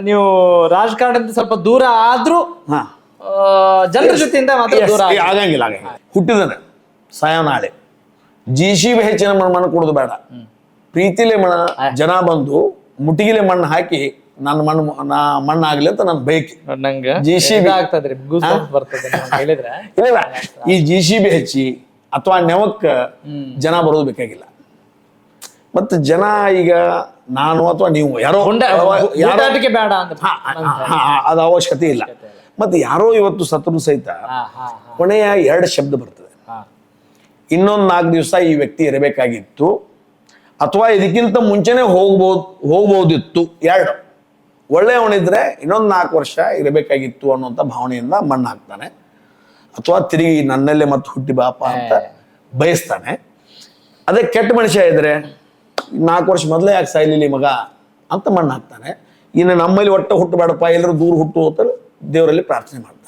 ನೀವು ರಾಜಕಾರಣದಿಂದ ಸ್ವಲ್ಪ ದೂರ ಆದ್ರೂ ಹಾ ಜನರ ಜೊತೆಯಿಂದ ಮಾತ್ರ ದೂರ ಆಗಂಗಿಲ್ಲ ಹುಟ್ಟಿದನೆ ಸಾಯ ನಾಳೆ GCB ಹೆಚ್ಚಿನ ಮಣ್ಣು ಕೊಡುದು ಬೇಡ. ಪ್ರೀತಿಲೆ ಜನ ಬಂದು ಮುಟ್ಟಿಗಿಲೆ ಮಣ್ಣು ಹಾಕಿ ನನ್ನ ಮಣ್ಣು ಆಗ್ಲಿ ಅಂತ ನನ್ನ ಬೈಕ್ ನಂಗೆ GCB ಆಗ್ತದ್ರಿ ಬರ್ತದೆ ಹೇಳಿದ್ರೆ ಇಲ್ಲ ಈ GCB ಹೆಚ್ಚಿ ಅಥವಾ ನೆವಕ್ಕ ಜನ ಬರೋದು ಬೇಕಾಗಿಲ್ಲ. ಮತ್ತೆ ಜನ ಈಗ ನಾನು ಅಥವಾ ನೀವು ಯಾರೋ ಬೇಡ ಅಂತ ಅದು ಅವಶ್ಯಕತೆ ಇಲ್ಲ. ಮತ್ತೆ ಯಾರೋ ಇವತ್ತು ಸತ್ರು ಸಹಿತ ಕೊನೆಯ 2 ಶಬ್ದ ಬರ್ತದೆ. ಇನ್ನೊಂದು 4 ದಿವಸ ಈ ವ್ಯಕ್ತಿ ಇರಬೇಕಾಗಿತ್ತು ಅಥವಾ ಇದಕ್ಕಿಂತ ಮುಂಚೆನೆ ಹೋಗ್ಬೋದಿತ್ತು. 2 ಒಳ್ಳೆಯವನಿದ್ರೆ ಇನ್ನೊಂದು 4 ವರ್ಷ ಇರಬೇಕಾಗಿತ್ತು ಅನ್ನುವಂಥ ಭಾವನೆಯಿಂದ ಮಣ್ಣು ಹಾಕ್ತಾನೆ, ಅಥವಾ ತಿರುಗಿ ನನ್ನಲ್ಲೇ ಮತ್ತೆ ಹುಟ್ಟಿ ಬಾಪ ಅಂತ ಬಯಸ್ತಾನೆ. ಅದೇ ಕೆಟ್ಟ ಮನುಷ್ಯ ಇದ್ರೆ 4 ವರ್ಷ ಮೊದಲೇ ಯಾಕೆ ಸಾಯ್ಲಿಲ್ಲ ಮಗ ಅಂತ ಮಣ್ಣು ಹಾಕ್ತಾನೆ. ಇನ್ನು ನಮ್ಮಲ್ಲಿ ಒಟ್ಟು ಹುಟ್ಟಬೇಡಪ್ಪ, ಎಲ್ಲರೂ ದೂರ ಹುಟ್ಟು ಹೋಗ್ತಾರೆ, ದೇವರಲ್ಲಿ ಪ್ರಾರ್ಥನೆ ಮಾಡ್ತಾರೆ.